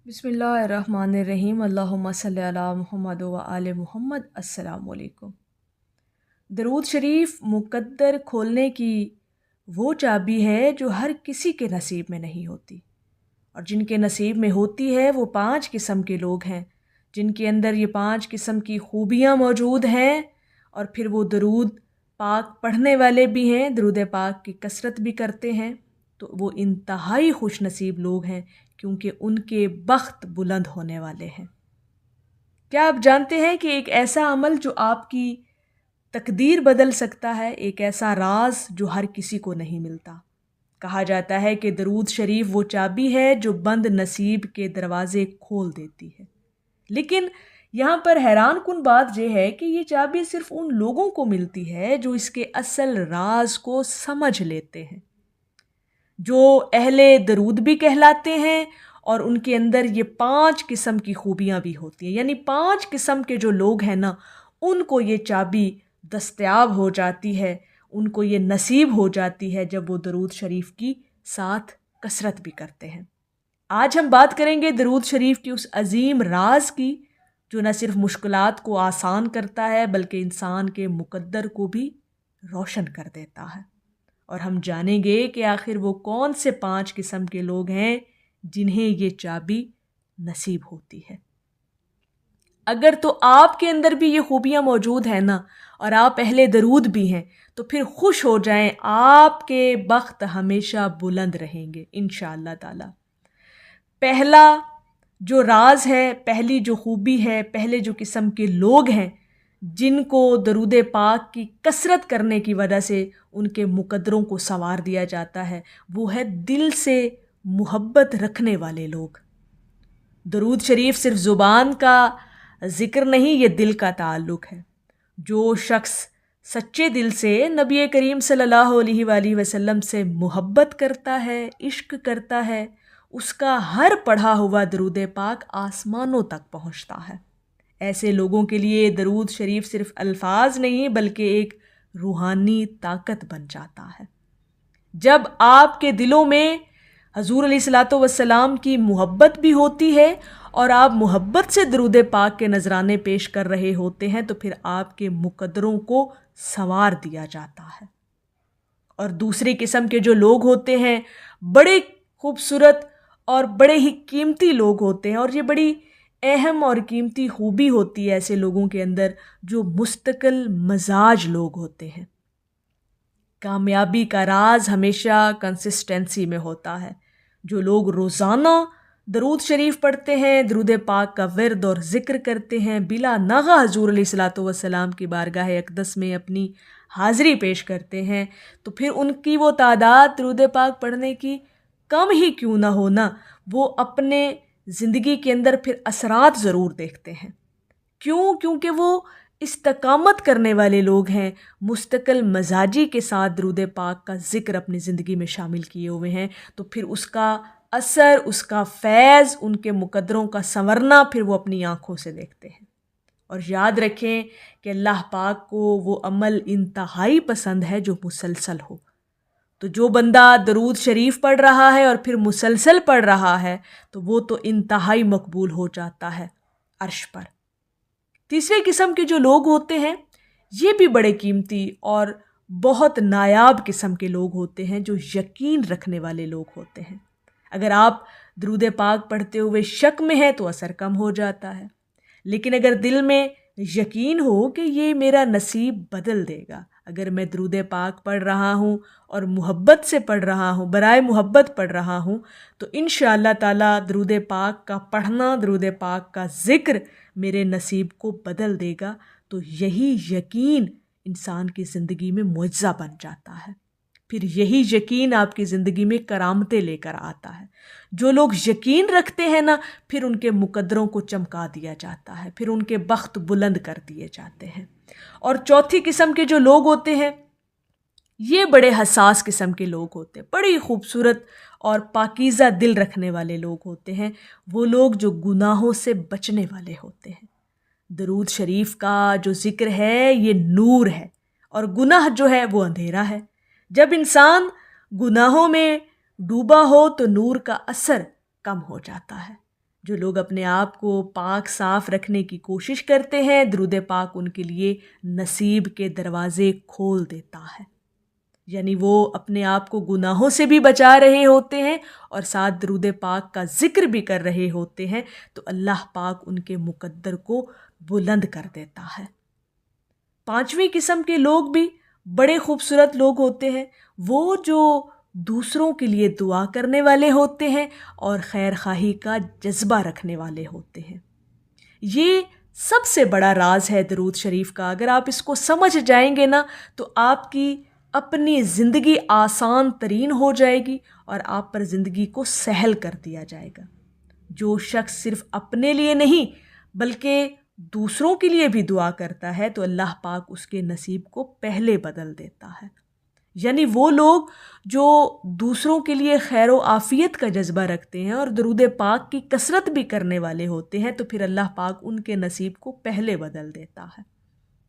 بسم اللہ الرحمن الرحیم، اللہم صلی علی محمد و آل محمد۔ السلام علیکم۔ درود شریف مقدر کھولنے کی وہ چابی ہے جو ہر کسی کے نصیب میں نہیں ہوتی، اور جن کے نصیب میں ہوتی ہے وہ 5 قسم کے لوگ ہیں جن کے اندر یہ 5 قسم کی خوبیاں موجود ہیں، اور پھر وہ درود پاک پڑھنے والے بھی ہیں، درود پاک کی کثرت بھی کرتے ہیں، تو وہ انتہائی خوش نصیب لوگ ہیں کیونکہ ان کے بخت بلند ہونے والے ہیں۔ کیا آپ جانتے ہیں کہ ایک ایسا عمل جو آپ کی تقدیر بدل سکتا ہے، ایک ایسا راز جو ہر کسی کو نہیں ملتا؟ کہا جاتا ہے کہ درود شریف وہ چابی ہے جو بند نصیب کے دروازے کھول دیتی ہے، لیکن یہاں پر حیران کن بات یہ ہے کہ یہ چابی صرف ان لوگوں کو ملتی ہے جو اس کے اصل راز کو سمجھ لیتے ہیں، جو اہل درود بھی کہلاتے ہیں، اور ان کے اندر یہ 5 قسم کی خوبیاں بھی ہوتی ہیں، یعنی 5 قسم کے جو لوگ ہیں نا، ان کو یہ چابی دستیاب ہو جاتی ہے، ان کو یہ نصیب ہو جاتی ہے جب وہ درود شریف کی ساتھ کثرت بھی کرتے ہیں۔ آج ہم بات کریں گے درود شریف کی اس عظیم راز کی جو نہ صرف مشکلات کو آسان کرتا ہے بلکہ انسان کے مقدر کو بھی روشن کر دیتا ہے، اور ہم جانیں گے کہ آخر وہ کون سے 5 قسم کے لوگ ہیں جنہیں یہ چابی نصیب ہوتی ہے۔ اگر تو آپ کے اندر بھی یہ خوبیاں موجود ہیں نا، اور آپ اہل درود بھی ہیں، تو پھر خوش ہو جائیں، آپ کے بخت ہمیشہ بلند رہیں گے انشاءاللہ تعالی۔ پہلا جو راز ہے، پہلی جو خوبی ہے، پہلے جو قسم کے لوگ ہیں جن کو درود پاک کی کثرت کرنے کی وجہ سے ان کے مقدروں کو سنوار دیا جاتا ہے، وہ ہے دل سے محبت رکھنے والے لوگ۔ درود شریف صرف زبان کا ذکر نہیں، یہ دل کا تعلق ہے۔ جو شخص سچے دل سے نبی کریم صلی اللہ علیہ وآلہ وسلم سے محبت کرتا ہے، عشق کرتا ہے، اس کا ہر پڑھا ہوا درود پاک آسمانوں تک پہنچتا ہے۔ ایسے لوگوں کے لیے درود شریف صرف الفاظ نہیں بلکہ ایک روحانی طاقت بن جاتا ہے۔ جب آپ کے دلوں میں حضور علیہ الصلاۃ والسلام کی محبت بھی ہوتی ہے اور آپ محبت سے درود پاک کے نذرانے پیش کر رہے ہوتے ہیں، تو پھر آپ کے مقدروں کو سنوار دیا جاتا ہے۔ اور دوسری قسم کے جو لوگ ہوتے ہیں، بڑے خوبصورت اور بڑے ہی قیمتی لوگ ہوتے ہیں، اور یہ بڑی اہم اور قیمتی خوبی ہوتی ہے ایسے لوگوں کے اندر، جو مستقل مزاج لوگ ہوتے ہیں۔ کامیابی کا راز ہمیشہ کنسسٹنسی میں ہوتا ہے۔ جو لوگ روزانہ درود شریف پڑھتے ہیں، درود پاک کا ورد اور ذکر کرتے ہیں، بلا ناغہ حضور علیہ الصلاۃ والسلام کی بارگاہ اقدس میں اپنی حاضری پیش کرتے ہیں، تو پھر ان کی وہ تعداد درود پاک پڑھنے کی کم ہی کیوں نہ ہونا، وہ اپنے زندگی کے اندر پھر اثرات ضرور دیکھتے ہیں۔ کیونکہ وہ استقامت کرنے والے لوگ ہیں، مستقل مزاجی کے ساتھ درود پاک کا ذکر اپنی زندگی میں شامل کیے ہوئے ہیں، تو پھر اس کا اثر، اس کا فیض، ان کے مقدروں کا سنورنا پھر وہ اپنی آنکھوں سے دیکھتے ہیں۔ اور یاد رکھیں کہ اللہ پاک کو وہ عمل انتہائی پسند ہے جو مسلسل ہو۔ تو جو بندہ درود شریف پڑھ رہا ہے اور پھر مسلسل پڑھ رہا ہے، تو وہ تو انتہائی مقبول ہو جاتا ہے عرش پر۔ تیسرے قسم کے جو لوگ ہوتے ہیں، یہ بھی بڑے قیمتی اور بہت نایاب قسم کے لوگ ہوتے ہیں، جو یقین رکھنے والے لوگ ہوتے ہیں۔ اگر آپ درود پاک پڑھتے ہوئے شک میں ہیں تو اثر کم ہو جاتا ہے، لیکن اگر دل میں یقین ہو کہ یہ میرا نصیب بدل دے گا، اگر میں درود پاک پڑھ رہا ہوں اور محبت سے پڑھ رہا ہوں، برائے محبت پڑھ رہا ہوں، تو انشاءاللہ تعالی درود پاک کا پڑھنا، درود پاک کا ذکر میرے نصیب کو بدل دے گا۔ تو یہی یقین انسان کی زندگی میں معجزہ بن جاتا ہے، پھر یہی یقین آپ کی زندگی میں کرامتیں لے کر آتا ہے۔ جو لوگ یقین رکھتے ہیں نا، پھر ان کے مقدروں کو چمکا دیا جاتا ہے، پھر ان کے بخت بلند کر دیے جاتے ہیں۔ اور چوتھی قسم کے جو لوگ ہوتے ہیں، یہ بڑے حساس قسم کے لوگ ہوتے ہیں، بڑی خوبصورت اور پاکیزہ دل رکھنے والے لوگ ہوتے ہیں، وہ لوگ جو گناہوں سے بچنے والے ہوتے ہیں۔ درود شریف کا جو ذکر ہے یہ نور ہے، اور گناہ جو ہے وہ اندھیرا ہے۔ جب انسان گناہوں میں ڈوبا ہو تو نور کا اثر کم ہو جاتا ہے، جو لوگ اپنے آپ کو پاک صاف رکھنے کی کوشش کرتے ہیں، درود پاک ان کے لیے نصیب کے دروازے کھول دیتا ہے. یعنی وہ اپنے آپ کو گناہوں سے بھی بچا رہے ہوتے ہیں اور ساتھ درود پاک کا ذکر بھی کر رہے ہوتے ہیں، تو اللہ پاک ان کے مقدر کو بلند کر دیتا ہے. پانچویں قسم کے لوگ بھی بڑے خوبصورت لوگ ہوتے ہیں، وہ جو دوسروں کے لیے دعا کرنے والے ہوتے ہیں اور خیر خواہی کا جذبہ رکھنے والے ہوتے ہیں. یہ سب سے بڑا راز ہے درود شریف کا. اگر آپ اس کو سمجھ جائیں گے نا تو آپ کی اپنی زندگی آسان ترین ہو جائے گی اور آپ پر زندگی کو سہل کر دیا جائے گا. جو شخص صرف اپنے لیے نہیں بلکہ دوسروں کے لیے بھی دعا کرتا ہے تو اللہ پاک اس کے نصیب کو پہلے بدل دیتا ہے. یعنی وہ لوگ جو دوسروں کے لیے خیر و عافیت کا جذبہ رکھتے ہیں اور درود پاک کی کثرت بھی کرنے والے ہوتے ہیں تو پھر اللہ پاک ان کے نصیب کو پہلے بدل دیتا ہے.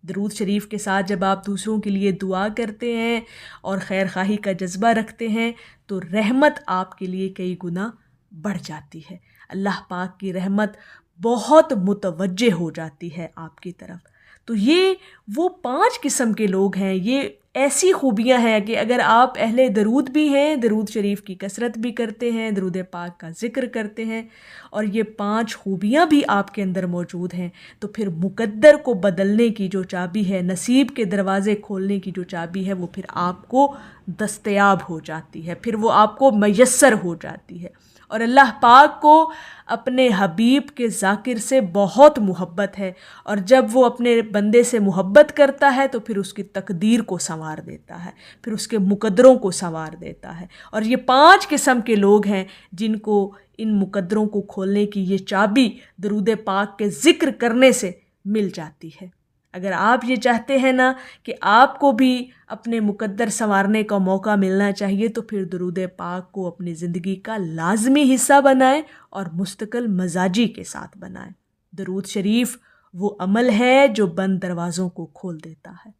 درود شریف کے ساتھ جب آپ دوسروں کے لیے دعا کرتے ہیں اور خیر خواہی کا جذبہ رکھتے ہیں تو رحمت آپ کے لیے کئی گنا بڑھ جاتی ہے. اللہ پاک کی رحمت بہت متوجہ ہو جاتی ہے آپ کی طرف. تو یہ وہ 5 قسم کے لوگ ہیں. یہ ایسی خوبیاں ہیں کہ اگر آپ اہل درود بھی ہیں، درود شریف کی کثرت بھی کرتے ہیں، درود پاک کا ذکر کرتے ہیں اور یہ 5 خوبیاں بھی آپ کے اندر موجود ہیں، تو پھر مقدر کو بدلنے کی جو چابی ہے، نصیب کے دروازے کھولنے کی جو چابی ہے، وہ پھر آپ کو دستیاب ہو جاتی ہے، پھر وہ آپ کو میسر ہو جاتی ہے. اور اللہ پاک کو اپنے حبیب کے ذاکر سے بہت محبت ہے، اور جب وہ اپنے بندے سے محبت کرتا ہے تو پھر اس کی تقدیر کو سنوار دیتا ہے، پھر اس کے مقدروں کو سنوار دیتا ہے. اور یہ 5 قسم کے لوگ ہیں جن کو ان مقدروں کو کھولنے کی یہ چابی درود پاک کے ذکر کرنے سے مل جاتی ہے. اگر آپ یہ چاہتے ہیں نا کہ آپ کو بھی اپنے مقدر سنوارنے کا موقع ملنا چاہیے تو پھر درود پاک کو اپنی زندگی کا لازمی حصہ بنائیں اور مستقل مزاجی کے ساتھ بنائیں. درود شریف وہ عمل ہے جو بند دروازوں کو کھول دیتا ہے.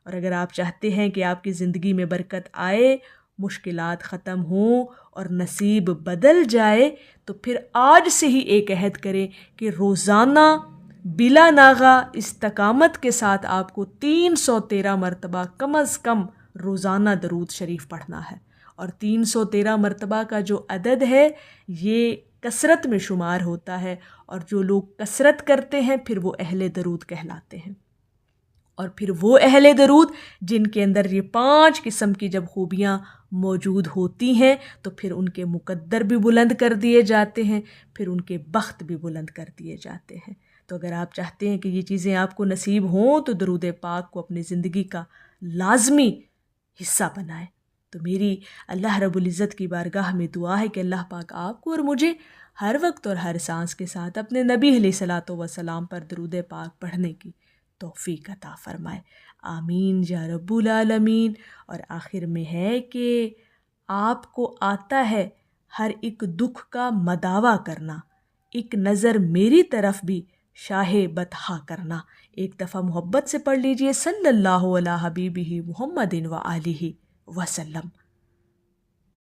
اور اگر آپ چاہتے ہیں کہ آپ کی زندگی میں برکت آئے، مشکلات ختم ہوں اور نصیب بدل جائے تو پھر آج سے ہی ایک عہد کریں کہ روزانہ بلا ناغہ استقامت کے ساتھ آپ کو 313 مرتبہ کم از کم روزانہ درود شریف پڑھنا ہے. اور 313 مرتبہ کا جو عدد ہے یہ کثرت میں شمار ہوتا ہے، اور جو لوگ کثرت کرتے ہیں پھر وہ اہل درود کہلاتے ہیں. اور پھر وہ اہل درود جن کے اندر یہ 5 قسم کی جب خوبیاں موجود ہوتی ہیں تو پھر ان کے مقدر بھی بلند کر دیے جاتے ہیں، پھر ان کے بخت بھی بلند کر دیے جاتے ہیں. تو اگر آپ چاہتے ہیں کہ یہ چیزیں آپ کو نصیب ہوں تو درود پاک کو اپنی زندگی کا لازمی حصہ بنائیں. تو میری اللہ رب العزت کی بارگاہ میں دعا ہے کہ اللہ پاک آپ کو اور مجھے ہر وقت اور ہر سانس کے ساتھ اپنے نبی علیہ الصلاۃ والسلام پر درود پاک پڑھنے کی توفیق عطا فرمائے. آمین یا رب العالمین. اور آخر میں ہے کہ آپ کو آتا ہے ہر ایک دکھ کا مداوا کرنا، ایک نظر میری طرف بھی شاہ بطحا کرنا. ایک دفعہ محبت سے پڑھ لیجئے صلی اللہ علیہ حبیبہ محمد و آلہ وسلم.